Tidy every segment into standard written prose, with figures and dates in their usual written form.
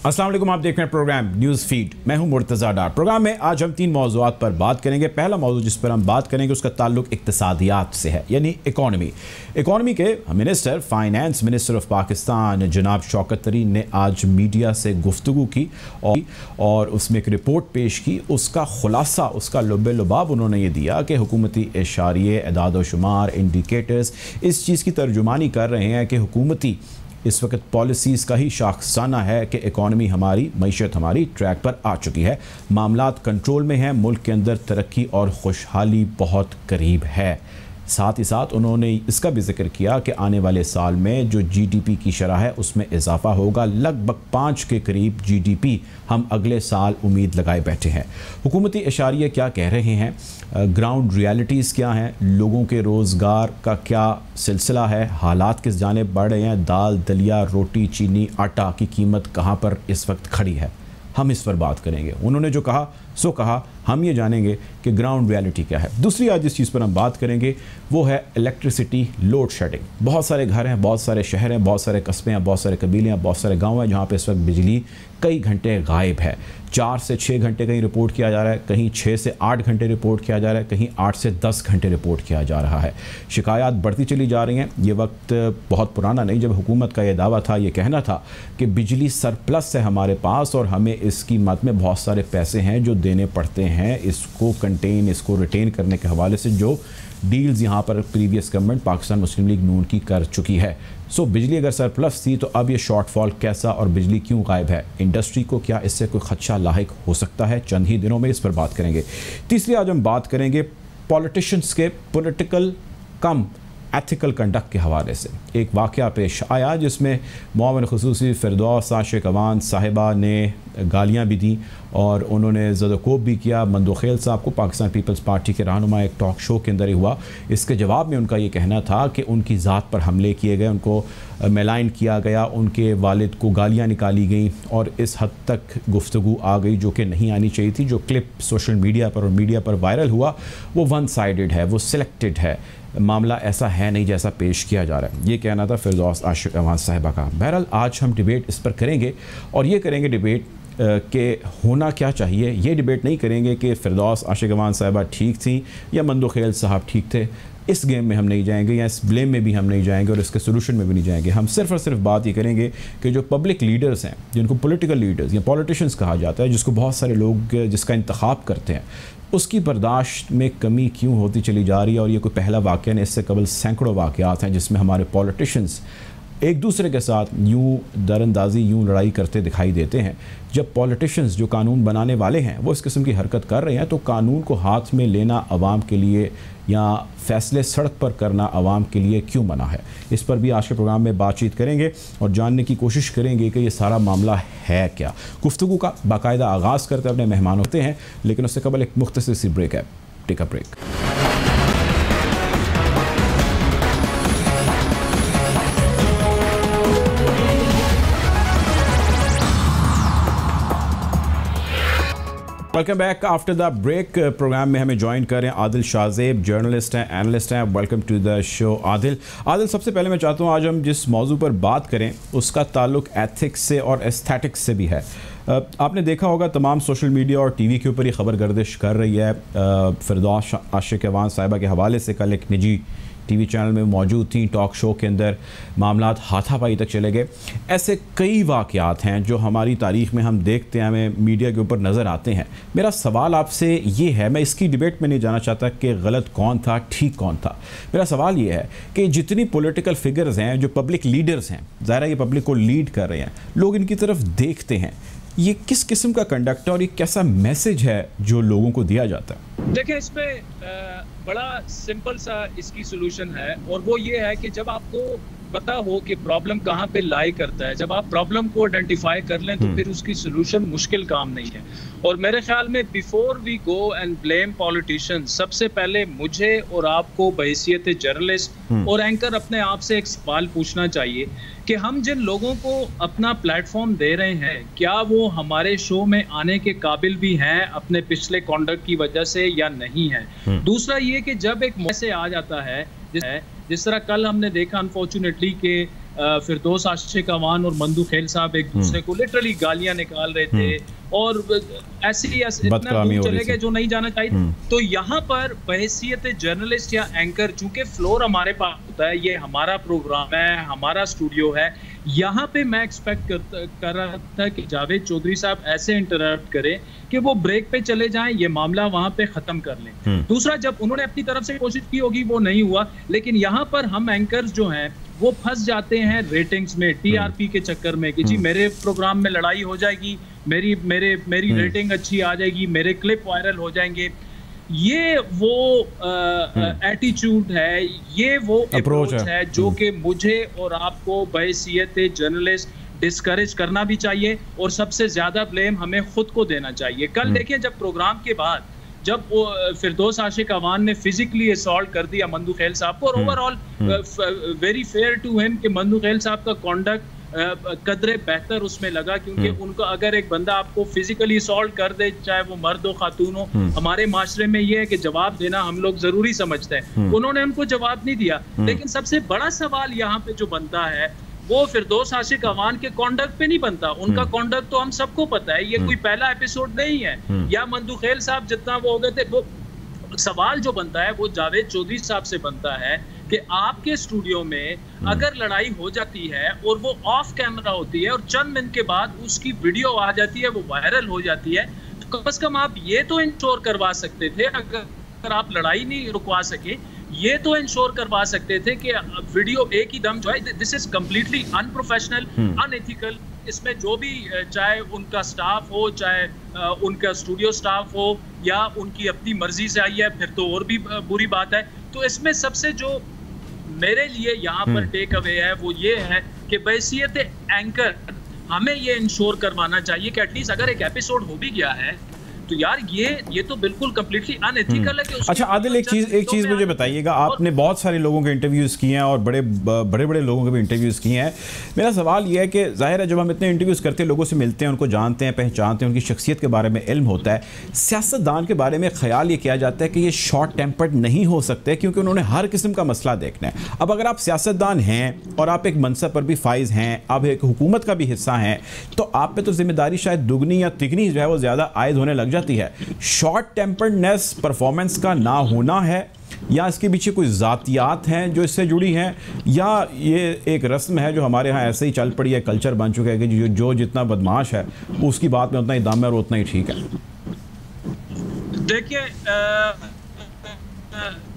अस्सलाम वालेकुम, आप देख रहे हैं प्रोग्राम न्यूज़ फीड। मैं हूं मुर्तज़ा डार। प्रोग्राम में आज हम 3 मौज़ूआत पर बात करेंगे। पहला मौजू जिस पर हम बात करेंगे उसका ताल्लुक इक़्तिसादियात से है, यानी इकॉनमी के minister, finance minister of Pakistan जनाब शौकत तरीन ने आज मीडिया से गुफ्तगू की और उसमें एक रिपोर्ट पेश की। उसका खुलासा, उसका लुब-ए-लुबाब उन्होंने ये दिया कि हुकूमती इशारिये, एदाद व शुमार, इंडिकेटर्स इस चीज़ की तर्जुमानी कर रहे हैं कि हुकूमती इस वक्त पॉलिसीज़ का ही शाखसाना है कि इकॉनमी हमारी, मईशत हमारी ट्रैक पर आ चुकी है, मामलात कंट्रोल में हैं, मुल्क के अंदर तरक्की और खुशहाली बहुत करीब है। साथ ही साथ उन्होंने इसका भी जिक्र किया कि आने वाले साल में जो जीडीपी की शरह है उसमें इजाफा होगा। लगभग 5 के करीब जीडीपी हम अगले साल उम्मीद लगाए बैठे हैं। हुकूमती इशारिये क्या कह रहे हैं, ग्राउंड रियलिटीज़ क्या हैं, लोगों के रोज़गार का क्या सिलसिला है, हालात किस जानिब बढ़ रहे हैं, दाल, दलिया, रोटी, चीनी, आटा की कीमत कहाँ पर इस वक्त खड़ी है, हम इस पर बात करेंगे। उन्होंने जो कहा सो कहा, हम ये जानेंगे कि ग्राउंड रियलिटी क्या है। दूसरी आज जिस चीज़ पर हम बात करेंगे वो है इलेक्ट्रिसिटी लोड शेडिंग। बहुत सारे घर हैं, बहुत सारे शहर हैं, बहुत सारे कस्बे हैं, बहुत सारे कबीले हैं, बहुत सारे गांव हैं जहां पे इस वक्त बिजली कई घंटे गायब है। 4 से 6 घंटे कहीं रिपोर्ट किया जा रहा है, कहीं 6 से 8 घंटे रिपोर्ट किया जा रहा है, कहीं 8 से 10 घंटे रिपोर्ट किया जा रहा है। शिकायत बढ़ती चली जा रही हैं। ये वक्त बहुत पुराना नहीं जब हुकूमत का ये दावा था, ये कहना था कि बिजली सरप्लस है हमारे पास और हमें इसकी मद में बहुत सारे पैसे हैं जो देने पड़ते हैं इसको कंटेन, इसको रिटेन करने के हवाले से जो डील्स यहाँ पर प्रीवियस गवर्नमेंट पाकिस्तान मुस्लिम लीग नून की कर चुकी है। सो बिजली अगर सरप्लस थी तो अब ये शॉर्टफॉल कैसा और बिजली क्यों गायब है, इंडस्ट्री को क्या इससे कोई खदशा लाहिक हो सकता है, चंद ही दिनों में इस पर बात करेंगे। तीसरी आज हम बात करेंगे पॉलिटिशियंस के पॉलिटिकल कम एथिकल कंडक्ट के हवाले से। एक वाक़या पेश आया जिसमें मुआविन ख़ुसूसी फिरदौस आशिक अवान साहिबा ने गालियाँ भी दी और उन्होंने ज़दकोब भी किया। मंदोखेल साहब को पाकिस्तान पीपल्स पार्टी के रहनुमा एक टॉक शो के अंदर ही हुआ। इसके जवाब में उनका ये कहना था कि उनकी ज़ात पर हमले किए गए, उनको मेलाइन किया गया, उनके वालिद को गालियाँ निकाली गई और इस हद तक गुफ्तगू आ गई जो कि नहीं आनी चाहिए थी। जो क्लिप सोशल मीडिया पर और मीडिया पर वायरल हुआ वो वन साइडेड है, वो सिलेक्टेड है, मामला ऐसा है नहीं जैसा पेश किया जा रहा है। ये कहना था फिरदौस आशिक अवान साहिबा का। बहरहाल आज हम डिबेट इस पर करेंगे और ये करेंगे डिबेट के होना क्या चाहिए। ये डिबेट नहीं करेंगे कि फिरदौस आशिक अवान साहिबा ठीक थी या मंदोखेल साहब ठीक थे। इस गेम में हम नहीं जाएंगे या इस ब्लेम में भी हम नहीं जाएंगे और इसके सोल्यूशन में भी नहीं जाएंगे। हम सिर्फ और सिर्फ बात ये करेंगे कि जो पब्लिक लीडर्स हैं, जिनको पॉलिटिकल लीडर्स या पॉलिटिशियंस कहा जाता है, जिसको बहुत सारे लोग जिसका इंतखाब करते हैं, उसकी बर्दाश्त में कमी क्यों होती चली जा रही है। और ये कोई पहला वाक़या नहीं, इससे कबल सैकड़ों वाक़यात हैं जिसमें हमारे पॉलिटिशियंस एक दूसरे के साथ यूँ दरअंदाजी, यूँ लड़ाई करते दिखाई देते हैं। जब पॉलिटिशियंस जो कानून बनाने वाले हैं वो इस किस्म की हरकत कर रहे हैं तो कानून को हाथ में लेना आवाम के लिए या फ़ैसले सड़क पर करना आवाम के लिए क्यों मना है। इस पर भी आज के प्रोग्राम में बातचीत करेंगे और जानने की कोशिश करेंगे कि ये सारा मामला है क्या। गुफ्तगू का बाकायदा आगाज़ करते अपने मेहमान होते हैं, लेकिन उससे कबल एक मुख्तसर सी ब्रेक है। Take a break. Welcome back after the break. Programme में हमें ज्वाइन कर रहे हैं आदिल शाहजेब, जर्नलिस्ट हैं, एनालिस्ट हैं। Welcome to the show Adil. सबसे पहले मैं चाहता हूँ आज हम जिस मौजू पर बात करें उसका ताल्लुक एथिक्स से और एस्थेटिक्स से भी है। आपने देखा होगा तमाम सोशल मीडिया और टीवी के ऊपर ये खबर गर्दिश कर रही है। फिरदौस आशिक अवान साहिबा के हवाले से कल एक निजी टीवी चैनल में मौजूद थी, टॉक शो के अंदर मामलात हाथापाई तक चले गए। ऐसे कई वाक़यात हैं जो हमारी तारीख़ में हम देखते हैं, हमें मीडिया के ऊपर नज़र आते हैं। मेरा सवाल आपसे ये है, मैं इसकी डिबेट में नहीं जाना चाहता कि गलत कौन था, ठीक कौन था। मेरा सवाल ये है कि जितनी पॉलिटिकल फिगर्स हैं, जो पब्लिक लीडर्स हैं, ज़ाहिर है ये पब्लिक को लीड कर रहे हैं, लोग इनकी तरफ देखते हैं, ये किस किस्म का कंडक्ट और ये कैसा मैसेज है जो लोगों को दिया जाता है? देखिए, इस पे बड़ा सिंपल सा इसकी सोल्यूशन है और वो ये है कि जब आपको पता हो कि प्रॉब्लम कहाँ पे लाई करता है, जब आप प्रॉब्लम को आइडेंटिफाई कर लें तो फिर उसकी सोल्यूशन मुश्किल काम नहीं है। और मेरे ख्याल में before we go and blame politicians, सबसे पहले मुझे और आपको बहैसियत जर्नलिस्ट और एंकर अपने आप से एक सवाल पूछना चाहिए कि हम जिन लोगों को अपना प्लेटफॉर्म दे रहे हैं, क्या वो हमारे शो में आने के काबिल भी हैं अपने पिछले कॉन्डक्ट की वजह से या नहीं है। दूसरा ये कि जब एक मैसेज आ जाता है जिस तरह कल हमने देखा अनफॉर्चुनेटली कि फिरदौस आशिक अवान और मंदू खेल साहब एक दूसरे को लिटरली गालियां निकाल रहे थे और ऐसे ही इतना दूर चले गए जो नहीं जाना चाहिए। तो यहाँ पर बहैसियत जर्नलिस्ट या एंकर, चूंकि फ्लोर हमारे पास होता है, ये हमारा प्रोग्राम है, हमारा स्टूडियो है, यहाँ पे मैं एक्सपेक्ट कर रहा था कि जावेद चौधरी साहब ऐसे इंटरप्ट करें कि वो ब्रेक पे चले जाएं, ये मामला वहां पे खत्म कर लें। दूसरा, जब उन्होंने अपनी तरफ से कोशिश की होगी वो नहीं हुआ, लेकिन यहाँ पर हम एंकर्स जो हैं वो फंस जाते हैं रेटिंग्स में, टीआरपी के चक्कर में कि जी मेरे प्रोग्राम में लड़ाई हो जाएगी, मेरी रेटिंग अच्छी आ जाएगी, मेरे क्लिप वायरल हो जाएंगे। ये वो एटीट्यूड है, ये वो अप्रोच है जो कि मुझे और आपको बहैसियत जर्नलिस्ट डिस्करेज करना भी चाहिए और सबसे ज्यादा ब्लेम हमें खुद को देना चाहिए। कल देखिए, जब प्रोग्राम के बाद जब फिरदौस आशिक अवान ने फिजिकली असॉल्ट कर दिया मंदू खेल साहब को, और overall very fair to him कि मंदू खेल साहब का कॉन्डक्ट कदरे बेहतर उसमें लगा, क्योंकि उनका अगर एक बंदा आपको फिजिकली असॉल्ट कर दे, चाहे वो मर्द हो खातून हो, हमारे माशरे में ये है कि जवाब देना हम लोग जरूरी समझते हैं। उन्होंने उनको जवाब नहीं दिया। लेकिन सबसे बड़ा सवाल यहाँ पे जो बनता है वो फिरदौस आशिक अवान के कॉन्डक्ट पे नहीं बनता। उनका कॉन्डक्ट तो हम सबको पता है, ये कोई पहला एपिसोड नहीं है, या मंदू खेल साहब जितना वो हो गए थे। वो सवाल जो बनता है वो जावेद चौधरी साहब से बनता है कि आपके स्टूडियो में अगर लड़ाई हो जाती है और वो ऑफ कैमरा होती है और चंद मिनट के बाद उसकी वीडियो आ जाती है, वो वायरल हो जाती है, तो कम से कम आप ये तो इंश्योर करवा सकते थे, अगर आप लड़ाई नहीं रुकवा सके, ये तो इंश्योर करवा सकते थे कि वीडियो एक ही दम जो है, this is completely unprofessional, unethical. इसमें जो भी, चाहे उनका स्टाफ हो, चाहे उनका स्टूडियो स्टाफ हो, या उनकी अपनी मर्जी से आई है, फिर तो और भी बुरी बात है। तो इसमें सबसे जो मेरे लिए यहाँ पर टेक अवे है वो ये है कि बहैसियत एंकर हमें ये इंश्योर करवाना चाहिए कि एटलीस्ट अगर एक एपिसोड हो भी गया है तो यार ये तो बिल्कुल कंप्लीटली अनएथिकल है कि अच्छा आदिल, एक चीज मुझे बताइएगा, आपने बहुत सारे लोगों के इंटरव्यूज़ किए हैं और बड़े लोगों के भी इंटरव्यूज़ किए हैं। मेरा सवाल ये है कि जाहिर है जब हम इतने इंटरव्यूज़ करते हैं, लोगों से मिलते हैं, उनको जानते हैं, पहचानते हैं, उनकी शख्सियत के बारे में इल्म होता है, सियासतदान के बारे में ख्याल ये किया जाता है कि ये शॉर्ट टेम्पर्ड नहीं हो सकते क्योंकि उन्होंने हर किस्म का मसला देखना है। अब अगर आप सियासतदान हैं और आप एक मनसब पर भी फाइज हैं, आप एक हुकूमत का भी हिस्सा हैं, तो आप पे तो जिम्मेदारी शायद दुगनी या तिगनी जो है वो ज़्यादा आयद होने लग जाती है। शॉर्ट टेम्पर्डनेस परफॉर्मेंस का ना होना है, या इसके पीछे कोई ज़ातियात हैं जो इससे जुड़ी हैं, या ये एक रस्म है जो हमारे यहाँ ऐसे ही चल पड़ी है, कल्चर बन चुका है कि जो जितना बदमाश है उसकी बात में उतना ही दम है और उतना ही ठीक है। देखिए,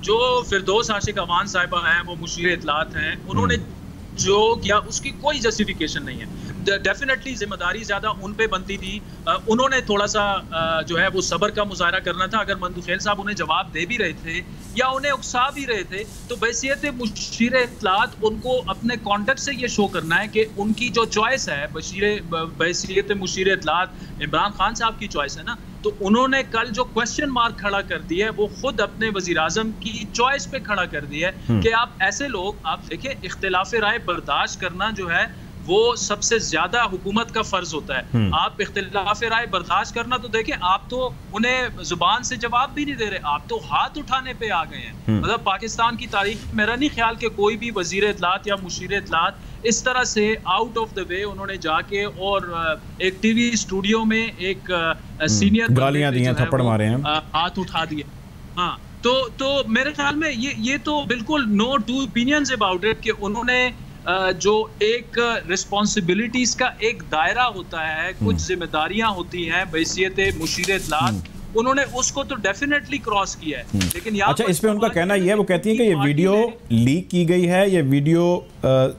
जो फिरदौस आशिक अवान साहिबा हैं वो मुशीर इत्तलात हैं, उन्होंने जो किया उसकी कोई जस्टिफिकेशन नहीं है। डेफिनेटली जिम्मेदारी ज्यादा उन पे बनती थी, उन्होंने थोड़ा सा जो है वो सब्र का मुजाहरा करना था। अगर मंदू खेल साहब उन्हें जवाब दे भी रहे थे या उन्हें उकसा भी रहे थे, तो बहैसियत मुशीर इत्तलात उनको अपने कॉन्टेक्ट से ये शो करना है कि उनकी जो चॉइस है, बहैसियत मुशीर इत्तलात इमरान खान साहब की चॉइस है ना, तो उन्होंने कल जो क्वेश्चन मार्क खड़ा कर दिया है वो खुद अपने वजीर आजम की चॉइस पे खड़ा कर दिया है कि आप ऐसे लोग, आप देखिए, इख्तिलाफ राय बर्दाश्त करना जो है वो सबसे ज्यादा हुकूमत का फर्ज होता है। आप इख्तिलाफ राय बर्दाश्त करना, तो देखिए आप तो उन्हें जुबान से जवाब भी नहीं दे रहे, आप तो हाथ उठाने पे आ गए हैं। मतलब पाकिस्तान की तारीख, मेरा नहीं ख्याल कि कोई भी वजीर इत्तलात या मुशीर इत्तलात इस तरह से आउट ऑफ द वे उन्होंने जाके और एक टीवी स्टूडियो में एक सीनियर गालियां दी हैं, थप्पड़ मारे हैं, हाथ उठा दिए। हाँ, तो मेरे ख्याल में ये तो बिल्कुल no two opinions about it कि उन्होंने जो एक रिस्पॉन्सिबिलिटीज का एक दायरा होता है, कुछ जिम्मेदारियां होती हैं बहैसियत मुशीर इत्तलात, उन्होंने उसको तो डेफिनेटली क्रॉस किया है। लेकिन अच्छा, इस पे उनका कहना यह है, वो कहती है कि ये वीडियो लीक की गई है, ये वीडियो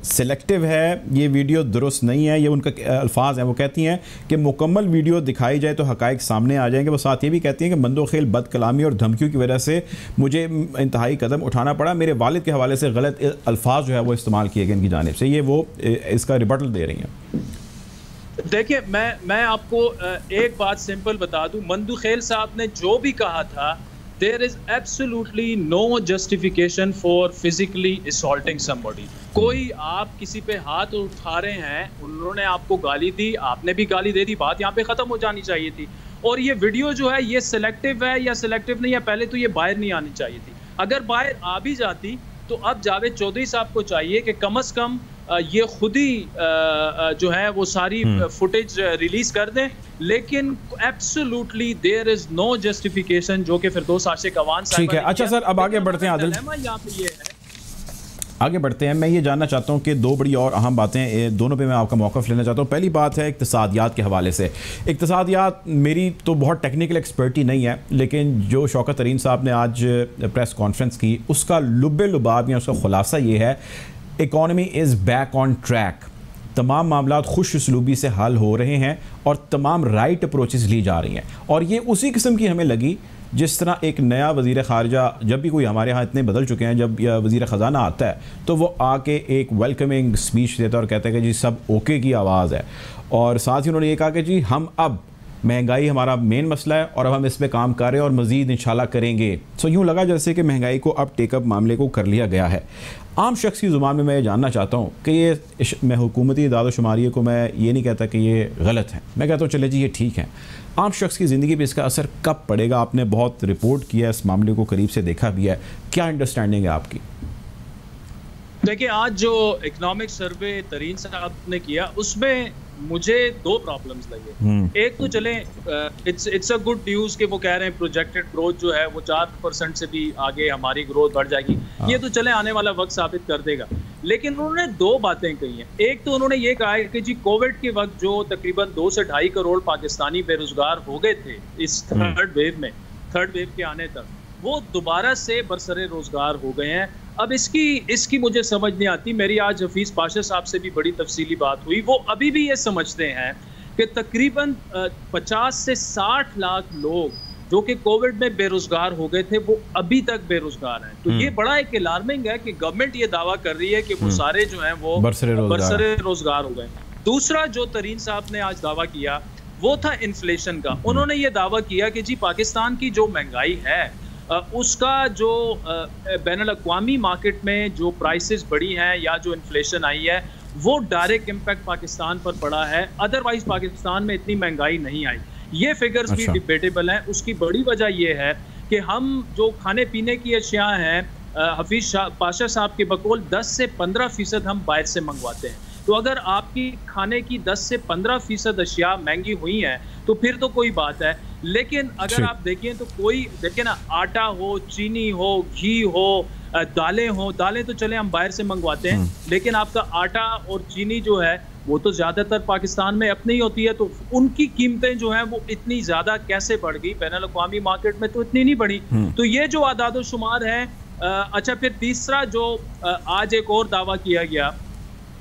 सिलेक्टिव है, ये वीडियो दुरुस्त नहीं है, ये उनका अल्फाज हैं। वो कहती हैं कि मुकम्मल वीडियो दिखाई जाए तो हकायक सामने आ जाएंगे। वो साथ ये भी कहती हैं कि मंदोखेल बदकलामी और धमकियों की वजह से मुझे इंतहाई कदम उठाना पड़ा, मेरे वालिद के हवाले से गलत अल्फाज जो है वो इस्तेमाल किए गए इनकी जानिब से। ये वो इसका रिबटल दे रही हैं। देखिए, मैं आपको एक बात सिंपल बता दूं, मंदू खेल साहब ने जो भी कहा था, there is absolutely no justification for physically assaulting somebody. कोई आप किसी पे हाथ उठा रहे हैं, उन्होंने आपको गाली दी, आपने भी गाली दे दी, बात यहाँ पे खत्म हो जानी चाहिए थी। और ये वीडियो जो है ये सिलेक्टिव है या सिलेक्टिव नहीं है, पहले तो ये बाहर नहीं आनी चाहिए थी। अगर बाहर आ भी जाती तो अब जावेद चौधरी साहब को चाहिए कि कम से कम ये खुद ही जो है वो सारी फुटेज रिलीज कर दें, लेकिन absolutely there is no justification, जो कि फिरदौस आशिक अवान साहब। ठीक है, अच्छा सर, अब आगे बढ़ते हैं आदिल, यहाँ पे ये है, आगे बढ़ते हैं। मैं ये जानना चाहता हूँ कि दो बड़ी और अहम बातें, दोनों पे मैं आपका मौक़िफ़ लेना चाहता हूँ। पहली बात है इक़्तिसादियात के हवाले से। इक़्तिसादियात मेरी तो बहुत टेक्निकल एक्सपर्टी नहीं है, लेकिन जो शौकत तरीन साहब ने आज प्रेस कॉन्फ्रेंस की, उसका लुब्बे लुबाब या उसका ख़ुलासा ये है, economy is back on track, तमाम मामलात खुश उसलूबी से हल हो रहे हैं और तमाम राइट अप्रोचेस ली जा रही हैं। और ये उसी किस्म की हमें लगी जिस तरह एक नया वज़ीर ख़ारजा, जब भी कोई हमारे यहाँ इतने बदल चुके हैं, जब वज़ीर ख़ज़ाना आता है तो वो आके एक वेलकमिंग स्पीच देता है और कहता है कि जी सब ओके की आवाज़ है। और साथ ही उन्होंने ये कहा कि जी हम अब महंगाई हमारा मेन मसला है और अब हम इस पे काम कर रहे हैं और मज़ीद इंशाल्लाह करेंगे। सो यूँ लगा जैसे कि महंगाई को अब टेकअप मामले को कर लिया गया है। आम शख्स की ज़ुबान में मैं ये जानना चाहता हूँ कि ये मैं हुकूमती इदाद-ओ-शुमारी को मैं ये नहीं कहता कि ये गलत है, मैं कहता हूँ चले जी ये ठीक है। आम शख्स की ज़िंदगी पे इसका असर कब पड़ेगा? आपने बहुत रिपोर्ट किया है, इस मामले को करीब से देखा भी है, क्या अंडरस्टैंडिंग है आपकी? देखिए, आज जो इकोनॉमिक सर्वे तरीन साहब ने किया उसमें मुझे दो प्रॉब्लम्स लगे। एक तो चले इट्स अ गुड न्यूज़ कि वो कह रहे हैं प्रोजेक्टेड ग्रोथ जो है वो 4% से भी आगे हमारी ग्रोथ बढ़ जाएगी। ये तो चले आने वाला वक्त साबित कर देगा। लेकिन उन्होंने दो बातें कही हैं। एक तो उन्होंने ये कहा है कि जी कोविड के वक्त जो तकरीबन 2 से 2.5 करोड़ पाकिस्तानी बेरोजगार हो गए थे इस थर्ड वेव के आने तक, वो दोबारा से बरसरे रोजगार हो गए हैं। अब इसकी मुझे समझ नहीं आती। मेरी आज हफीज पाशा साहब से भी बड़ी तफसीली बात हुई, वो अभी भी ये समझते हैं कि तकरीबन 50 से 60 लाख लोग जो कि कोविड में बेरोजगार हो गए थे वो अभी तक बेरोजगार हैं। तो ये बड़ा एक अलार्मिंग है कि गवर्नमेंट ये दावा कर रही है कि वो सारे जो हैं वो बरसरे रोजगार हो गए। दूसरा जो तरीन साहब ने आज दावा किया वो था इन्फ्लेशन का। उन्होंने ये दावा किया कि जी पाकिस्तान की जो महंगाई है उसका जो बैनुल-अक़वामी मार्केट में जो प्राइसेस बढ़ी हैं या जो इन्फ्लेशन आई है वो डायरेक्ट इम्पैक्ट पाकिस्तान पर पड़ा है, अदरवाइज पाकिस्तान में इतनी महंगाई नहीं आई। ये फिगर्स भी डिबेटेबल हैं। उसकी बड़ी वजह ये है कि हम जो खाने पीने की अशिया हैं, हफीज पाशा साहब के बकौल 10 से 15% हम बाहर से मंगवाते हैं। तो अगर आपकी खाने की 10 से 15% अशिया महंगी हुई हैं तो फिर तो कोई बात है। लेकिन अगर आप देखें तो कोई देखें ना, आटा हो, चीनी हो, घी हो, दालें हो, दालें तो चले हम बाहर से मंगवाते हैं, लेकिन आपका आटा और चीनी जो है वो तो ज़्यादातर पाकिस्तान में अपनी ही होती है। तो उनकी कीमतें जो हैं वो इतनी ज़्यादा कैसे बढ़ गई? बैनुल-अक़वामी मार्केट में तो इतनी नहीं बढ़ी। तो ये जो आदाद शुमार है। अच्छा, फिर तीसरा जो आज एक और दावा किया गया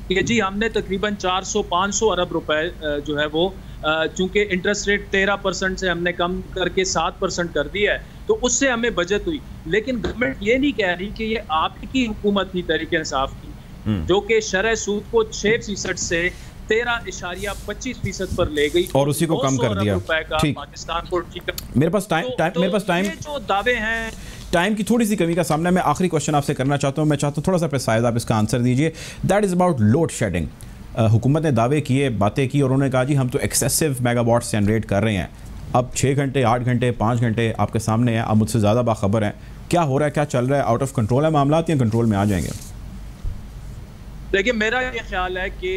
कि जी हमने तकरीबन 400-500 अरब रुपए जो है वो चूंकि इंटरेस्ट रेट 13% से हमने कम करके 7% कर दिया है तो उससे हमें बचत हुई। लेकिन गवर्नमेंट ये नहीं कह रही कि ये आपकी हुकूमत थी तहरीक इंसाफ की जो कि शरह सूद को 6% से 13.25% पर ले गई और उसी को कम कर दिया। पाकिस्तान को मेरे पास टाइम जो दावे हैं, टाइम की थोड़ी सी कमी का सामना। मैं आखिरी क्वेश्चन आपसे करना चाहता हूँ। मैं चाहता हूँ थोड़ा सा प्रिसाइज आप इसका आंसर दीजिए। That is about load shedding. हुकूमत ने दावे किए, बातें की और उन्होंने कहा जी हम तो एक्सेसिव मेगावाट्स जनरेट कर रहे हैं। अब 6 घंटे, 8 घंटे, 5 घंटे आपके सामने हैं, आप मुझसे ज़्यादा बाखबर हैं। क्या हो रहा है, क्या चल रहा है? आउट ऑफ कंट्रोल है मामला या कंट्रोल में आ जाएंगे? देखिए, मेरा ये ख्याल है कि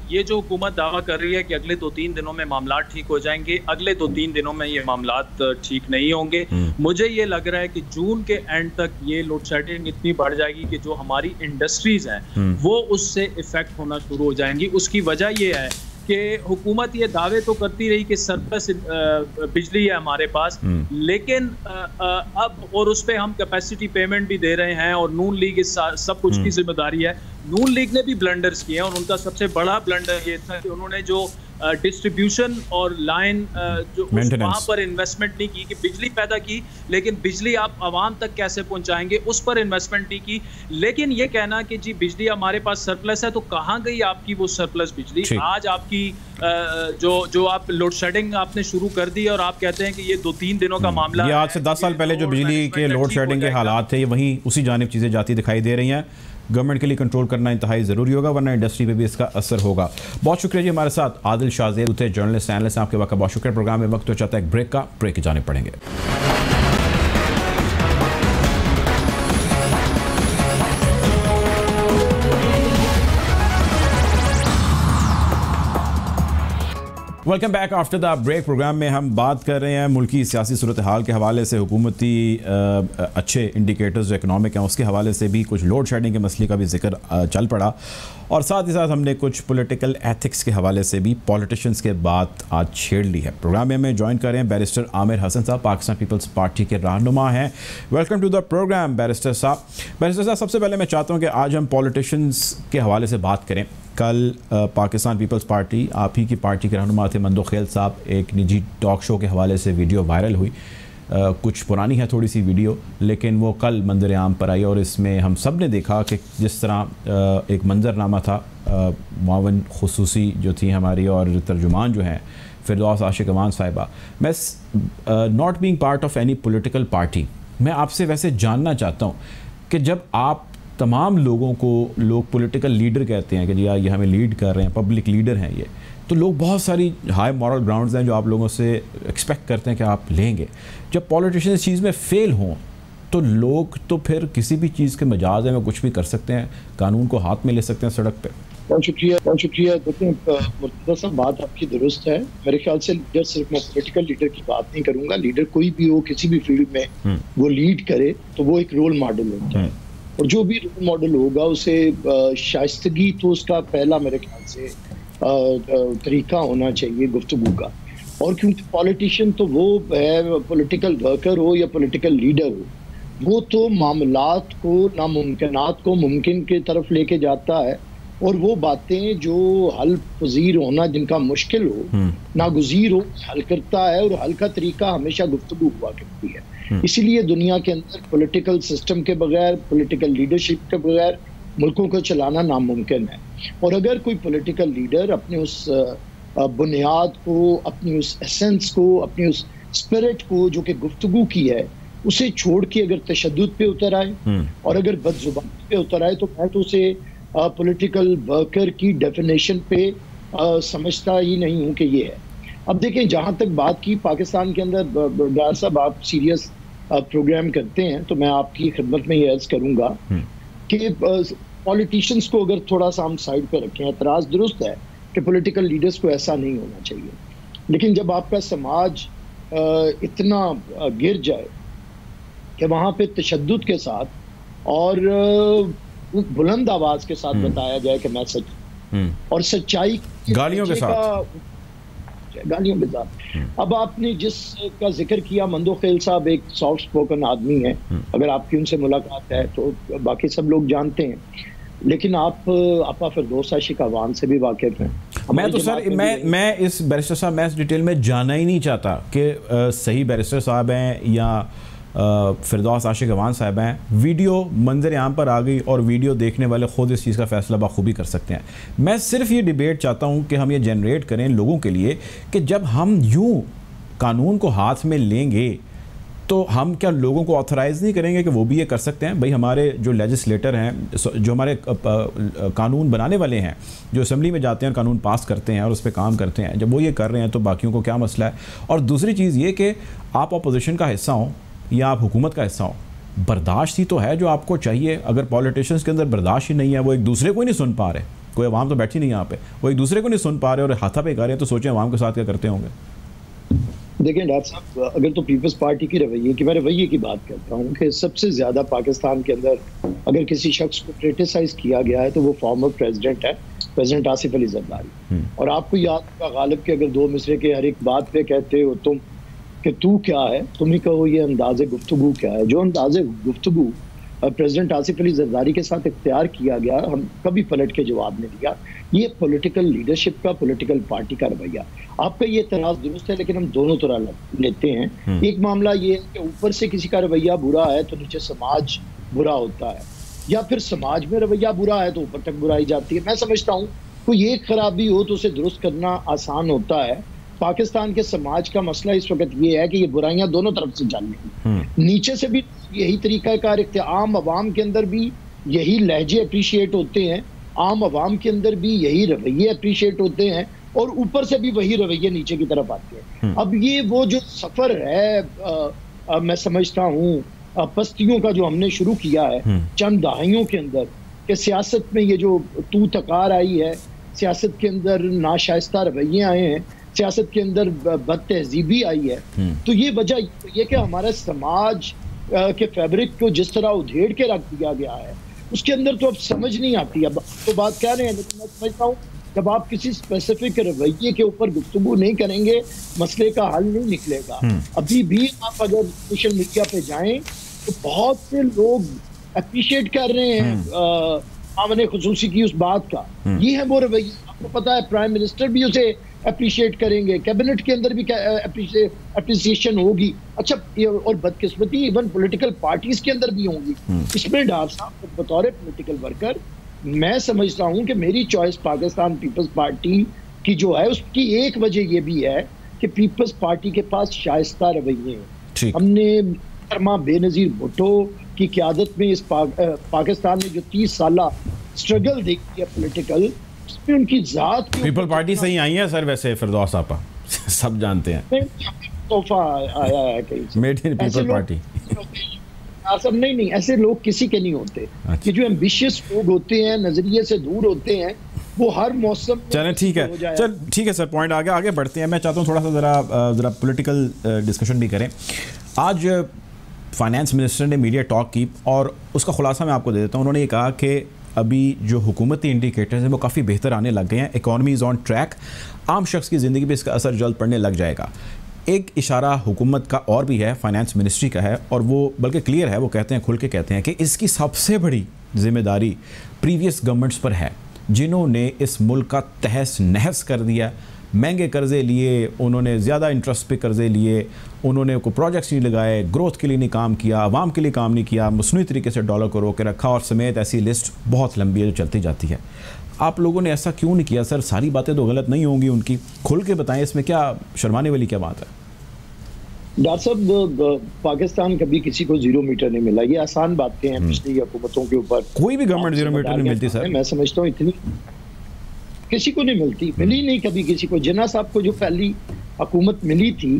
ये जो हुकूमत दावा कर रही है कि अगले 2-3 दिनों में मामला ठीक हो जाएंगे, अगले 2-3 दिनों में ये मामला ठीक नहीं होंगे। मुझे ये लग रहा है कि जून के एंड तक ये लोड शेडिंग इतनी बढ़ जाएगी कि जो हमारी इंडस्ट्रीज हैं वो उससे इफेक्ट होना शुरू हो जाएंगी। उसकी वजह ये है कि हुकूमत ये दावे तो करती रही कि सरप्लस बिजली है हमारे पास, लेकिन अब और उस पर हम कैपेसिटी पेमेंट भी दे रहे हैं और नून लीग इस सब कुछ की जिम्मेदारी है। नून लीग ने भी ब्लंडर्स किए हैं और उनका सबसे बड़ा ब्लंडर ये था कि उन्होंने जो डिस्ट्रीब्यूशन और लाइन जो वहाँ पर इन्वेस्टमेंट नहीं की कि बिजली पैदा की, लेकिन बिजली आप आवाम तक कैसे पहुँचाएंगे उस पर इन्वेस्टमेंट नहीं की। लेकिन ये कहना कि जी बिजली हमारे पास सरप्लस है, तो कहाँ गई आपकी वो सरप्लस बिजली? आज आपकी जो आप लोड शेडिंग आपने शुरू कर दी और आप कहते हैं कि ये 2-3 दिनों का मामला है। आज से 10 साल पहले जो बिजली के लोड शेडिंग के हालात थे वहीं उसी जानिब चीज़ें जाती दिखाई दे रही हैं। गवर्नमेंट के लिए कंट्रोल करना इंतहाई ज़रूरी होगा, वरना इंडस्ट्री पे भी इसका असर होगा। बहुत शुक्रिया जी, हमारे साथ आदिल शाहज़ेब थे, जर्नलिस्ट एनालिस्ट। आपके वक्त बहुत शुक्रिया। प्रोग्राम में वक्त हो चाहता है एक ब्रेक का, ब्रेक की जाने पड़ेंगे। Welcome back after the break. Programme में हम बात कर रहे हैं मुल्की सियासी सूरत हाल के हवाले से, हुकूमती अच्छे इंडिकेटर्स जो इकनॉमिक हैं उसके हवाले से भी, कुछ लोड शेडिंग के मसले का भी जिक्र चल पड़ा, और साथ ही साथ हमने कुछ पॉलिटिकल एथिक्स के हवाले से भी पॉलिटिशियंस के बात आज छेड़ ली है। प्रोग्राम में हमें ज्वाइन कर रहे हैं बैरिस्टर आमिर हसन साहब, पाकिस्तान पीपल्स पार्टी के रहनुमा हैं। Welcome to the programme barrister साहब। बैरिस्टर साहब, सबसे पहले मैं चाहता हूँ कि आज हम पॉलिटिशियंस के हवाले से बात करें। कल पाकिस्तान पीपल्स पार्टी, आप ही की पार्टी के रहनुमा थे मंदोखेल साहब, एक निजी टॉक शो के हवाले से वीडियो वायरल हुई। कुछ पुरानी है थोड़ी सी वीडियो, लेकिन वो कल मंजर आम पर आई और इसमें हम सब ने देखा कि जिस तरह एक मंजरनामा था, मुआवन खुसूसी जो थी हमारी और तर्जुमान जो हैं फिरदौस आशिक अवान साहिबा। मैं not being part of any political party, मैं आपसे वैसे जानना चाहता हूँ कि जब आप तमाम लोगों को लोग पॉलिटिकल लीडर कहते हैं कि जी ये हमें लीड कर रहे हैं, पब्लिक लीडर हैं ये, तो लोग बहुत सारी हाई मॉरल ग्राउंड्स हैं जो आप लोगों से एक्सपेक्ट करते हैं कि आप लेंगे। जब पॉलिटिशियन इस चीज़ में फ़ेल हों तो लोग तो फिर किसी भी चीज़ के मजाज में कुछ भी कर सकते हैं, कानून को हाथ में ले सकते हैं सड़क पे। बहुत शुक्रिया। देखिए मुर्तज़ा साहब, बात आपकी दुरुस्त है। मेरे ख्याल से लीडर, सिर्फ मैं पॉलिटिकल लीडर की बात नहीं करूंगा, लीडर कोई भी हो किसी भी फील्ड में वो लीड करे तो वो एक रोल मॉडल होता है, और जो भी रोल मॉडल होगा उसे शाइस्तगी तो उसका पहला मेरे ख्याल से तरीका होना चाहिए गुफ्तगू का। और क्योंकि पॉलिटिशियन तो वो है, पॉलिटिकल वर्कर हो या पॉलिटिकल लीडर हो, वो तो मामलात को, नामुमकिनात को मुमकिन की तरफ लेके जाता है, और वो बातें जो हल पजीर होना जिनका मुश्किल हो, नागुज़ीर हो, हल करता है, और हल का तरीका हमेशा गुफ्तगू हुआ करती है। इसीलिए दुनिया के अंदर पॉलिटिकल सिस्टम के बगैर, पॉलिटिकल लीडरशिप के बगैर मुल्कों को चलाना नामुमकिन है। और अगर कोई पॉलिटिकल लीडर अपने उस बुनियाद को, अपनी उस एसेंस को, अपनी उस स्पिरिट को जो कि गुफ्तगू की है, उसे छोड़ के अगर तशद्दुद पे उतर आए और अगर बदजुबानी पे उतर आए, तो मैं तो उसे पॉलिटिकल वर्कर की डेफिनेशन पे समझता ही नहीं हूँ कि ये है। अब देखें, जहाँ तक बात की पाकिस्तान के अंदर, डार साहब आप सीरियस प्रोग्राम करते हैं, तो मैं आपकी खिदमत में ये अर्ज करूँगा कि पॉलिटिशियंस को अगर थोड़ा सा हम साइड पे रखें, एतराज़ दुरुस्त है कि पॉलिटिकल लीडर्स को ऐसा नहीं होना चाहिए, लेकिन जब आपका समाज इतना गिर जाए कि वहाँ पे तशद्दुद के साथ और बुलंद आवाज के साथ बताया जाए कि मैं सच, और सच्चाई गालियों के साथ, अब आपने जिसका जिक्र किया, मंदोखेल साहब एक सॉफ्ट स्पोकन आदमी है, अगर आपकी उनसे मुलाकात है तो बाकी सब लोग जानते हैं, लेकिन आप आपा फिरदौस आशिक अवान से भी वाकिफ हैं। मैं तो सर मैं इस बैरिस्टर साहब, मैं इस डिटेल में जाना ही नहीं चाहता कि सही बैरिस्टर साहब हैं या फिरदौस आशिक अवान साहब हैं। वीडियो मंजर आम पर आ गई और वीडियो देखने वाले ख़ुद इस चीज़ का फ़ैसला बखूबी कर सकते हैं। मैं सिर्फ ये डिबेट चाहता हूँ कि हम ये जनरेट करें लोगों के लिए कि जब हम यूँ कानून को हाथ में लेंगे तो हम क्या लोगों को ऑथराइज़ नहीं करेंगे कि वो भी ये कर सकते हैं? भाई हमारे जो लेजिस्लेटर हैं, जो हमारे कानून बनाने वाले हैं, जो असम्बली में जाते हैं कानून पास करते हैं और उस पर काम करते हैं, जब वो ये कर रहे हैं तो बाकियों को क्या मसला है? और दूसरी चीज़ ये कि आप अपोजिशन का हिस्सा हों या आप हुकूमत का हिस्सा हो, बर्दाश्त ही तो है जो आपको चाहिए। अगर पॉलिटिशियंस के अंदर बर्दाश्त ही नहीं है, वो एक दूसरे को ही नहीं सुन पा रहे, कोई अवाम तो बैठी नहीं यहाँ पे, वो एक दूसरे को नहीं सुन पा रहे और हाथा पे कर रहे हैं, तो सोचें अवाम के साथ क्या करते होंगे। देखें डॉक्टर साहब, अगर तो पीपल्स पार्टी की रवैये की, मैं रवैये की बात करता हूँ कि सबसे ज़्यादा पाकिस्तान के अंदर अगर किसी शख्स को क्रिटिसाइज किया गया है तो वो फॉर्मर प्रेसिडेंट है, प्रेसिडेंट आसिफ अली जरदारी। और आपको याद होगा गालिब के अगर दो मिसरे के हर एक बात पे कहते हो तुम कि तू क्या है, तुम ही कहो ये अंदाज़े गुफ्तगू क्या है। जो अंदाज़े गुफ्तगू प्रेसिडेंट आसिफ अली जरदारी के साथ इख्तियार किया गया, हम कभी पलट के जवाब नहीं दिया। ये पॉलिटिकल लीडरशिप का, पॉलिटिकल पार्टी का रवैया। आपका ये तराज दुरुस्त है, लेकिन हम दोनों तरह लेते हैं। एक मामला ये है कि ऊपर से किसी का रवैया बुरा है तो नीचे समाज बुरा होता है, या फिर समाज में रवैया बुरा है तो ऊपर तक बुराई जाती है। मैं समझता हूँ कोई एक खराबी हो तो उसे दुरुस्त करना आसान होता है। पाकिस्तान के समाज का मसला इस वक्त ये है कि ये बुराइयां दोनों तरफ से चल रही, नीचे से भी यही तरीकाकार, आम आवाम के अंदर भी यही लहजे अप्रिशिएट होते हैं, आम आवाम के अंदर भी यही रवैये अप्रिशिएट होते हैं, और ऊपर से भी वही रवैये नीचे की तरफ आते हैं। अब ये वो जो सफर है मैं समझता हूँ पस्तियों का जो हमने शुरू किया है चंद दहाइयों के अंदर, कि सियासत में ये जो तू तकार आई है, सियासत के अंदर नाशाइस्ता रवैये आए हैं, सियासत के अंदर बद तहजीबी आई है, तो ये वजह ये कि हमारा समाज के फैब्रिक को जिस तरह उधेड़ के रख दिया गया है, उसके अंदर तो अब समझ नहीं आती। अब तो बात कह रहे हैं, लेकिन मैं समझता हूँ जब आप किसी स्पेसिफिक रवैये के ऊपर गुफ्तगू नहीं करेंगे, मसले का हल नहीं निकलेगा। अभी भी आप अगर सोशल मीडिया पे जाएं तो बहुत से लोग अप्रिशिएट कर रहे हैं आमने खुसूसी की उस बात का। ये है वो रवैया। आपको पता है प्राइम मिनिस्टर भी उसे अप्रिशिएट करेंगे, कैबिनेट के अंदर भी अप्रिसिएशन होगी। अच्छा, और बदकिस्मती इवन पॉलिटिकल पार्टीज के अंदर भी होंगी। इसमें डॉक्टर साहब बतौर पॉलिटिकल वर्कर मैं समझता हूं कि मेरी चॉइस पाकिस्तान पीपल्स पार्टी की जो है, उसकी एक वजह यह भी है कि पीपल्स पार्टी के पास शाइस्ता रवैये हैं। हमने मोहतरमा बेनज़ीर भुट्टो की क़यादत में इस पाकिस्तान में जो 30 साल स्ट्रगल देखी है पॉलिटिकल, उसमें उनकी ज़ात पीपल पार्टी से ही आई है सर। वैसे फिरदौस आपा सब जानते हैं, तोहफा आया है कहीं मेड इन पीपल पार्टी। सब नहीं, ऐसे लोग किसी के नहीं होते। कि जो एम्बिशियस लोग होते हैं, नजरिए से दूर होते हैं, वो हर मौसम। चलें ठीक है, चल ठीक है सर, पॉइंट आगे बढ़ते हैं। मैं चाहता हूँ थोड़ा सा ज़रा पॉलिटिकल डिस्कशन भी करें। आज फाइनेंस मिनिस्टर ने मीडिया टॉक की और उसका खुलासा मैं आपको दे देता हूँ। उन्होंने ये कहा कि अभी जो हुकूमती इंडिकेटर्स हैं वो काफ़ी बेहतर आने लग गए हैं, इकॉनमी इज़ ऑन ट्रैक, आम शख्स की ज़िंदगी पे इसका असर जल्द पड़ने लग जाएगा। एक इशारा हुकूमत का और भी है, फाइनेंस मिनिस्ट्री का है, और वो बल्कि क्लियर है। वो कहते हैं, खुल के कहते हैं कि इसकी सबसे बड़ी जिम्मेदारी प्रीवियस गवर्नमेंट्स पर है, जिन्होंने इस मुल्क का तहस नहस कर दिया। महंगे कर्जे लिए उन्होंने, ज़्यादा इंटरेस्ट पे कर्जे लिए उन्होंने, को प्रोजेक्ट्स नहीं लगाए, ग्रोथ के लिए नहीं काम किया, आवाम के लिए काम नहीं किया, मसनूई तरीके से डॉलर को रोक के रखा, और समेत ऐसी लिस्ट बहुत लंबी है जो चलती जाती है। आप लोगों ने ऐसा क्यों नहीं किया सर? सारी बातें तो गलत नहीं होंगी उनकी, खुल के बताएं, इसमें क्या शर्माने वाली क्या बात है? डॉक्टर साहब, पाकिस्तान कभी किसी को 0 मीटर नहीं मिला। ये आसान बातें हैं पिछली हुकूमतों के ऊपर। कोई भी गवर्नमेंट 0 मीटर नहीं मिलती सर। मैं समझता हूँ इतनी किसी को नहीं मिलती, मिली नहीं कभी किसी को। जिन्ना साहब को जो पहली हुकूमत मिली थी,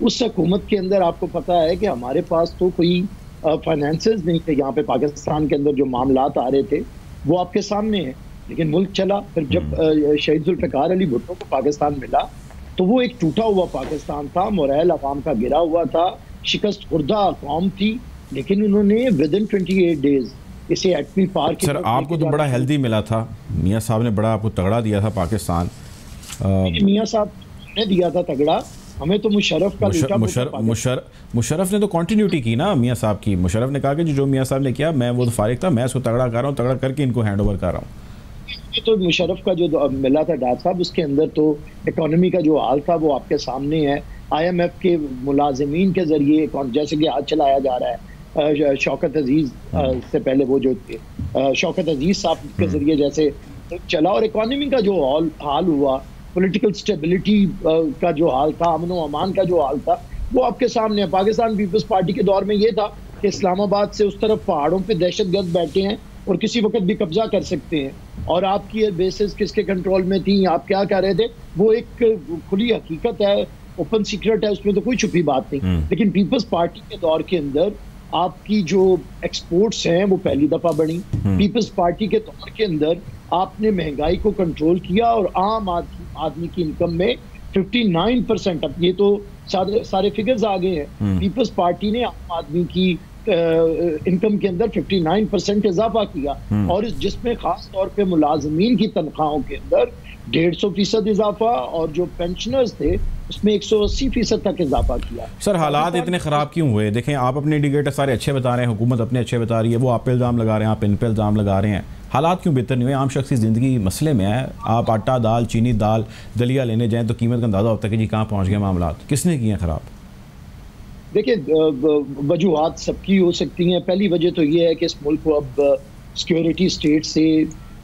उस हुकूमत के अंदर आपको पता है कि हमारे पास तो कोई फाइनेंसेस नहीं थे। यहाँ पे पाकिस्तान के अंदर जो मामलात आ रहे थे वो आपके सामने है, लेकिन मुल्क चला। फिर जब शहीद जुल्फ़िकार अली भुट्टो को पाकिस्तान मिला तो वो एक टूटा हुआ पाकिस्तान था, मोरल अवाम का गिरा हुआ था, शिकस्त खुर्दा कौम थी, लेकिन उन्होंने विद इन 28 डेज इसे एटमी पार की। सर आपको तो बड़ा हेल्दी मिला था, मियाँ साहब ने बड़ा आपको तगड़ा दिया था पाकिस्तान। मियाँ साहब ने दिया था तगड़ा, हमें तो मुशर्रफ का मुशर्रफ ने तो कंटिन्यूटी की ना मियाँ साहब की। मुशर्रफ ने कहा कि जो मियाँ साहब ने किया, मैं वो तो फारिग था, मैं इसको तगड़ा कर रहा हूँ, तगड़ा करके इनको हैंड ओवर कर रहा हूँ। तो मुशर्रफ का जो मिला था डॉक्टर साहब, उसके अंदर तो इकोनॉमी का जो हाल था वो आपके सामने है। IMF के मुलाजिमीन के जरिए, जैसे कि आज चलाया जा रहा है, शौकत अजीज से पहले वो जो थे, शौकत अजीज साहब के जरिए जैसे चला, और इकोनॉमी का जो हाल हुआ, पॉलिटिकल स्टेबिलिटी का जो हाल था, अमन व अमान का जो हाल था, वो आपके सामने है। पाकिस्तान पीपल्स पार्टी के दौर में ये था कि इस्लामाबाद से उस तरफ पहाड़ों पे दहशतगर्द बैठे हैं और किसी वक्त भी कब्जा कर सकते हैं, और आपकी बेसिस किसके कंट्रोल में थी, आप क्या कर रहे थे, वो एक खुली हकीकत है, ओपन सीक्रेट है, उसमें तो कोई छुपी बात नहीं। लेकिन पीपल्स पार्टी के दौर के अंदर आपकी जो एक्सपोर्ट्स हैं वो पहली दफा बढ़ी। पीपल्स पार्टी के दौर के अंदर आपने महंगाई को कंट्रोल किया, और आम आदमी की इनकम में 59%, अब ये तो सारे फिगर्स आ गए हैं, पीपल्स पार्टी ने आम आदमी की इनकम के अंदर 59% इजाफा किया, और जिसमें खास तौर पे मुलाजमीन की तनख्वाहों के अंदर 150% इजाफा, और जो पेंशनर्स थे उसमें 180% तक इजाफा किया। सर हालात इतने ख़राब क्यों हुए? देखें, आप अपने इंडिकेटर सारे अच्छे बता रहे हैं, हुकूमत अपने अच्छे बता रही है, वो आप पे इल्ज़ाम लगा रहे हैं, आप इन पे इल्ज़ाम लगा रहे हैं, हालात क्यों बेहतर नहीं हुए? आम शख्स की ज़िंदगी मसले में है। आप आटा, दाल, चीनी, दाल, दलिया लेने जाएँ तो कीमत का अंदाज़ा होता है कि जी कहाँ पहुँच गए मामलात, किसने किए हैं ख़राब? देखिए, वजूहात सबकी हो सकती हैं। पहली वजह तो ये है कि इस मुल्क को अब सिक्योरिटी स्टेट से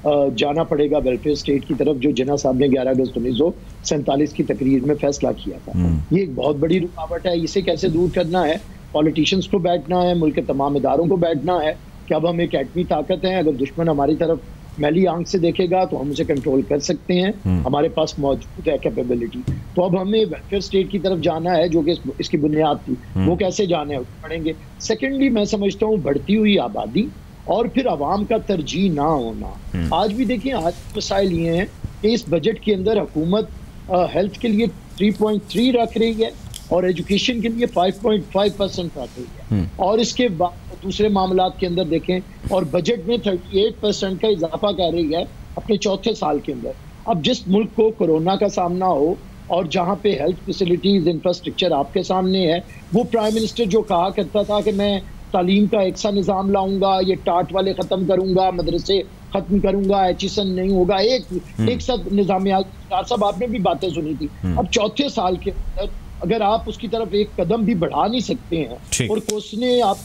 जाना पड़ेगा वेलफेयर स्टेट की तरफ, जो जिन्ना साहब ने 11 अगस्त 1947 की तकरीर में फैसला किया था। ये एक बहुत बड़ी रुकावट है। इसे कैसे दूर करना है? पॉलिटिशियंस को बैठना है, मुल्क के तमाम इदारों को बैठना है कि अब हम एक एटमी ताकत हैं, अगर दुश्मन हमारी तरफ मैली आंख से देखेगा तो हम उसे कंट्रोल कर सकते हैं, हमारे पास मौजूद है कैपेबिलिटी। तो अब हमें वेलफेयर स्टेट की तरफ जाना है, जो कि इसकी बुनियाद थी। वो कैसे जाना है पढ़ेंगे। सेकेंडली, मैं समझता हूँ बढ़ती हुई आबादी और फिर आवाम का तरजीह ना होना। आज भी देखिए, आज मसाइल ये हैं कि इस बजट के अंदर हुकूमत हेल्थ के लिए 3.3 रख रही है और एजुकेशन के लिए 5.5% रख रही है। और इसके बाद दूसरे मामलात के अंदर देखें और बजट में 38% का इजाफा कर रही है अपने चौथे साल के अंदर। अब जिस मुल्क को कोरोना का सामना हो और जहां पे हेल्थ फैसिलिटीज इंफ्रास्ट्रक्चर आपके सामने है, वो प्राइम मिनिस्टर जो कहा करता था कि मैं तालीम का एक सा निज़ाम लाऊंगा, ये टाट वाले ख़त्म करूंगा, मदरसे ख़त्म करूंगा, एचईसन नहीं होगा, एक साथ निज़ाम साहब आपने भी बातें सुनी थी। अब चौथे साल के अंदर अगर आप उसकी तरफ एक कदम भी बढ़ा नहीं सकते हैं और कोसने आप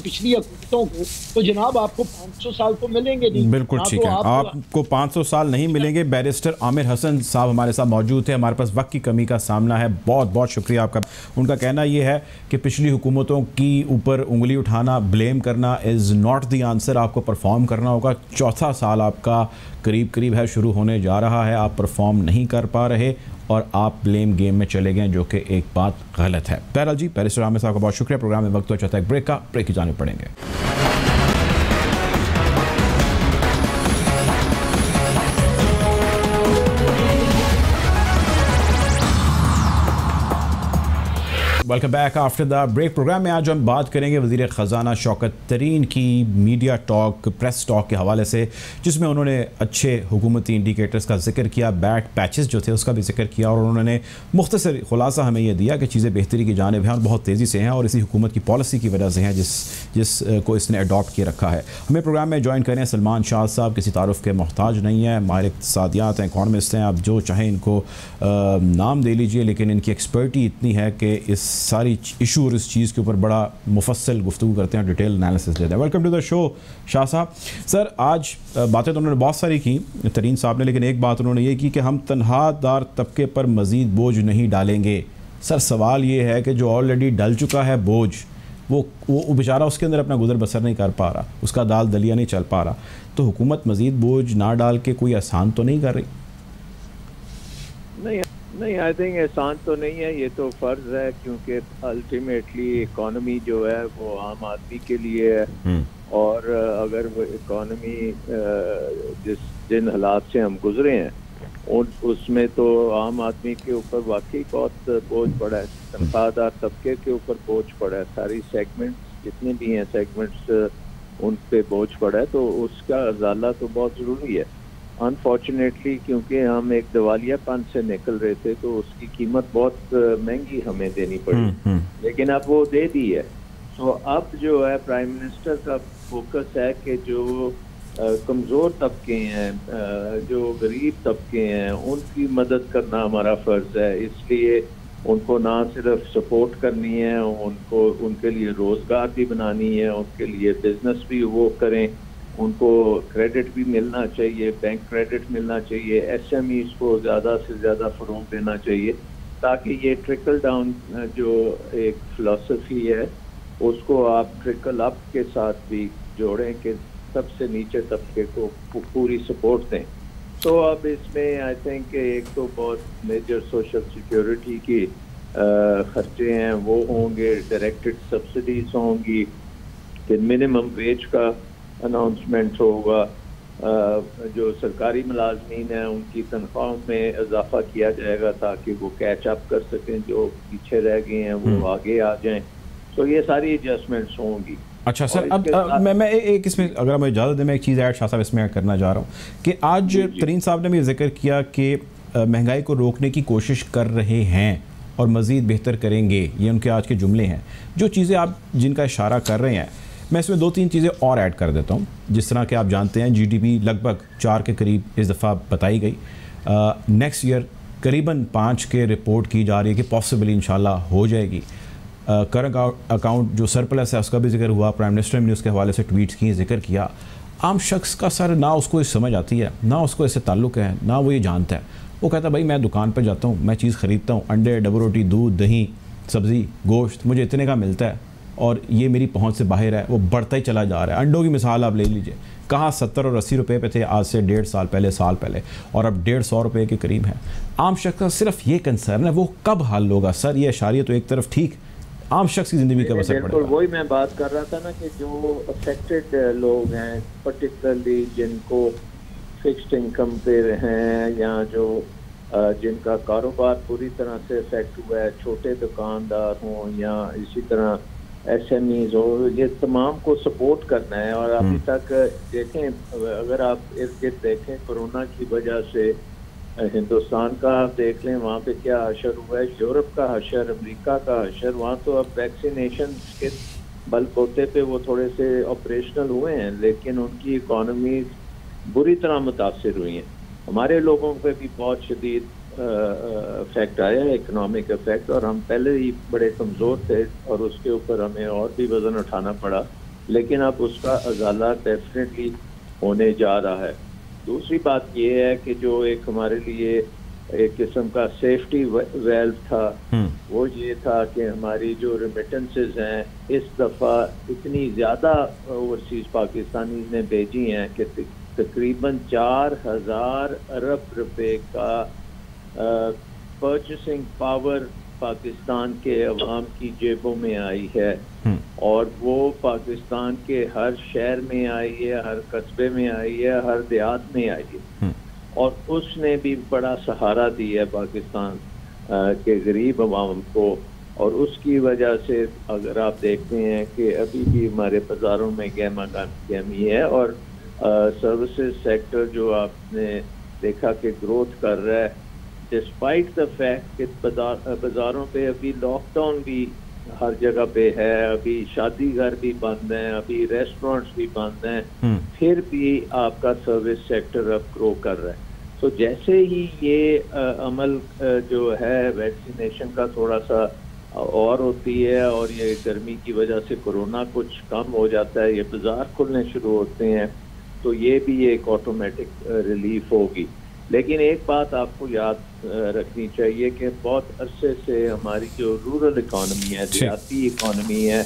पिछली हुकूमतों को, तो जनाब आपको 500 साल तो मिलेंगे नहीं। बिल्कुल ठीक है, आपको 500 साल नहीं मिलेंगे। बैरिस्टर आमिर हसन साहब हमारे साथ मौजूद थे। हमारे पास वक्त की कमी का सामना है, बहुत बहुत शुक्रिया आपका। उनका कहना यह है कि पिछली हुकूमतों की ऊपर उंगली उठाना, ब्लेम करना इज़ नॉट द आंसर। आपको परफॉर्म करना होगा। चौथा साल आपका करीब करीब है, शुरू होने जा रहा है, आप परफॉर्म नहीं कर पा रहे और आप ब्लेम गेम में चले गए, जो कि एक बात गलत है। बहरहाल जी, बैरिस्टर आमिर साहब का बहुत शुक्रिया। प्रोग्राम में वक्त हो चाहता है ब्रेक का, ब्रेक की जाने पड़ेंगे। Welcome back after the break. Programme में आज हम बात करेंगे वज़ीर ख़जाना शौकत तरीन की मीडिया टॉक, प्रेस टॉक के हवाले से, जिसमें उन्होंने अच्छे हुकूमती इंडिकेटर्स का जिक्र किया, बैड पैचेस जो थे उसका भी जिक्र किया और उन्होंने मुख्तसर खुलासा हमें यह दिया कि चीज़ें बेहतरी की जानिब हैं और बहुत तेज़ी से हैं और इसी हुकूमत की पॉलिसी की वजह से हैं जिस को इसने अडॉप्ट किए रखा है। हमें प्रोग्राम में ज्वाइन करें सलमान शाह साहब, किसी तारुफ के मोहताज नहीं है, माहिर इक़्तिसादियात हैं, इकॉनमिस्ट हैं, आप जो चाहें इनको नाम दे लीजिए, लेकिन इनकी एक्सपर्टी इतनी है कि इस सारी इशू और इस चीज़ के ऊपर बड़ा मुफस्सल गुफ्तगू करते हैं, डिटेल एनालिसिस देते हैं। Welcome to the show Shah साहब। सर, आज बातें तो उन्होंने बहुत सारी की तरीन साहब ने, लेकिन एक बात उन्होंने ये की कि हम तनख्वाहदार तबके पर मज़ीद बोझ नहीं डालेंगे। सर, सवाल ये है कि जो ऑलरेडी डल चुका है बोझ, वो बेचारा उसके अंदर अपना गुजर बसर नहीं कर पा रहा, उसका दाल दलिया नहीं चल पा रहा, तो हुकूमत मज़ीद बोझ ना डाल के कोई आसान तो नहीं कर रही? नहीं, आई थिंक एहसान तो नहीं है, ये तो फ़र्ज़ है, क्योंकि अल्टीमेटली इकॉनमी जो है वो आम आदमी के लिए है और अगर वो इकॉनमी जिन हालात से हम गुजरे हैं उसमें तो आम आदमी के ऊपर वाकई बहुत बोझ पड़ा है, तनख्वाहदार तबके के ऊपर बोझ पड़ा है, सारी सेगमेंट्स जितने भी हैं सेगमेंट्स उन पे बोझ पड़ा है, तो उसका अजाला तो बहुत ज़रूरी है। अनफॉर्चुनेटली क्योंकि हम एक दिवालियापन से निकल रहे थे तो उसकी कीमत बहुत महंगी हमें देनी पड़ी, लेकिन अब वो दे दी है। तो अब जो है प्राइम मिनिस्टर का फोकस है कि जो कमज़ोर तबके हैं, जो गरीब तबके हैं, उनकी मदद करना हमारा फ़र्ज़ है। इसलिए उनको ना सिर्फ सपोर्ट करनी है, उनको उनके लिए रोज़गार भी बनानी है, उनके लिए बिजनेस भी वो करें, उनको क्रेडिट भी मिलना चाहिए, बैंक क्रेडिट मिलना चाहिए, एसएमईज़ को ज़्यादा से ज़्यादा फ़रोग़ देना चाहिए, ताकि ये ट्रिकल डाउन जो एक फ़िलासफ़ी है उसको आप ट्रिकल अप के साथ भी जोड़ें कि सबसे नीचे तबके को पूरी सपोर्ट दें। तो अब इसमें आई थिंक एक तो बहुत मेजर सोशल सिक्योरिटी की खर्चे हैं वो होंगे, डायरेक्टेड सब्सिडीज होंगी, फिर मिनिमम वेज का अनाउंसमेंट होगा, जो सरकारी मुलाजमीन हैं उनकी तनख्वाहों में इजाफा किया जाएगा ताकि वो कैच अप कर सकें, जो पीछे रह गए हैं वो आगे आ जाएं। तो ये सारी एडजस्टमेंट्स होंगी। अच्छा सर, अब मैं एक इसमें अगर मुझे इजाज़त दें मैं एक चीज़ ऐड शाह साहब इसमें करना चाह रहा हूँ कि आज तरीन साहब ने भी जिक्र किया कि महंगाई को रोकने की कोशिश कर रहे हैं और मज़ीद बेहतर करेंगे, ये उनके आज के जुमले हैं। जो चीज़ें आप जिनका इशारा कर रहे हैं, मैं इसमें 2-3 चीज़ें और ऐड कर देता हूँ। जिस तरह के आप जानते हैं जीडीपी लगभग 4 के करीब इस दफ़ा बताई गई, नेक्स्ट ईयर करीबन 5 के रिपोर्ट की जा रही है कि पॉसिबली इंशाल्लाह हो जाएगी। करंट अकाउंट जो सरप्लस है उसका भी जिक्र हुआ, प्राइम मिनिस्टर ने उसके हवाले से ट्वीट्स किए, जिक्र किया। आम शख्स का सर ना उसको इस समझ आती है, ना उसको इससे ताल्लुक़ है, ना वो ये जानता है। वो कहता है भाई मैं दुकान पर जाता हूँ, मैं चीज़ ख़रीदता हूँ, अंडे, डबल रोटी, दूध, दही, सब्ज़ी, गोश्त मुझे इतने का मिलता है और ये मेरी पहुंच से बाहर है, वो बढ़ता ही चला जा रहा है। अंडों की मिसाल आप ले लीजिए, कहाँ 70 और 80 रुपये पे थे आज से 1.5 साल पहले और अब 150 रुपये के करीब है। आम शख्स का सिर्फ ये कंसर्न है वो कब हल होगा। सर ये इशारियत तो एक तरफ ठीक, आम शख्स की ज़िंदगी का असर पड़ेगा। वही मैं बात कर रहा था ना कि जो अफेक्टेड लोग हैं, पर्टिकुलरली जिनको फिक्स्ड इनकम पे हैं या जो जिनका कारोबार पूरी तरह से इफेक्ट हुआ है, छोटे दुकानदार हों या इसी तरह SMEs हो, ये तमाम को सपोर्ट करना है। और अभी तक देखें, अगर आप इर्द गिर्द देखें, कोरोना की वजह से हिंदुस्तान का आप देख लें, वहाँ पे क्या हशर हुआ है, यूरोप का हशर, अमेरिका का हशर, वहाँ तो अब वैक्सीनेशन के बलबूते पे वो थोड़े से ऑपरेशनल हुए हैं, लेकिन उनकी इकॉनमी बुरी तरह मुतासिर हुई हैं। हमारे लोगों पे भी बहुत शदीद इफेक्ट आया है, इकोनॉमिक इफेक्ट, और हम पहले ही बड़े कमज़ोर थे और उसके ऊपर हमें और भी वज़न उठाना पड़ा, लेकिन अब उसका अजाला डेफिनेटली होने जा रहा है। दूसरी बात ये है कि जो एक हमारे लिए एक किस्म का सेफ्टी वेल्व था, वो ये था कि हमारी जो रेमिटेंसेस हैं इस दफ़ा इतनी ज़्यादा ओवरसीज़ पाकिस्तानी ने भेजी हैं कि तकरीबन 4,000 अरब रुपए का परचेसिंग पावर पाकिस्तान के अवाम की जेबों में आई है, और वो पाकिस्तान के हर शहर में आई है, हर कस्बे में आई है, हर देहात में आई है, और उसने भी बड़ा सहारा दिया है पाकिस्तान के गरीब अवाम को। और उसकी वजह से अगर आप देखते हैं कि अभी भी हमारे बाज़ारों में गहमा गहमी है, और सर्विसेज सेक्टर जो आपने देखा कि ग्रोथ कर रहा है, डिस्पाइट द फैक्ट कि बाज़ारों पे अभी लॉकडाउन भी हर जगह पे है, अभी शादी घर भी बंद हैं, अभी रेस्टोरेंट्स भी बंद हैं, फिर भी आपका सर्विस सेक्टर अब ग्रो कर रहा है। तो जैसे ही ये अमल जो है वैक्सीनेशन का थोड़ा सा और होती है, और ये गर्मी की वजह से कोरोना कुछ कम हो जाता है, ये बाज़ार खुलने शुरू होते हैं, तो ये भी एक ऑटोमेटिक रिलीफ होगी। लेकिन एक बात आपको याद रखनी चाहिए कि बहुत अरसे से हमारी जो रूरल इकॉनमी है, देहाती इकॉनमी है,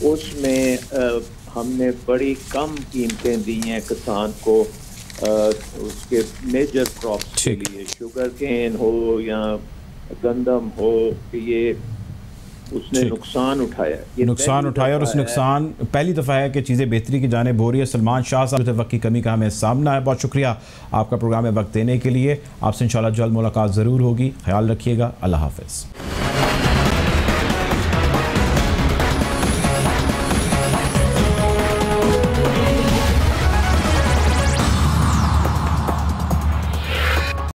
उसमें हमने बड़ी कम कीमतें दी हैं किसान को उसके मेजर क्रॉप्स के लिए, शुगर केन हो या गंदम हो, कि ये उसने नुकसान उठाया, और उस नुकसान पहली दफ़ा है कि चीज़ें बेहतरी की जानिब हो रही है। सलमान शाह साहब, वक्त की कमी का हमें सामना है। बहुत शुक्रिया आपका प्रोग्राम में वक्त देने के लिए। आपसे इंशाल्लाह जल्द मुलाकात ज़रूर होगी। ख्याल रखिएगा। अल्लाह हाफ़िज़।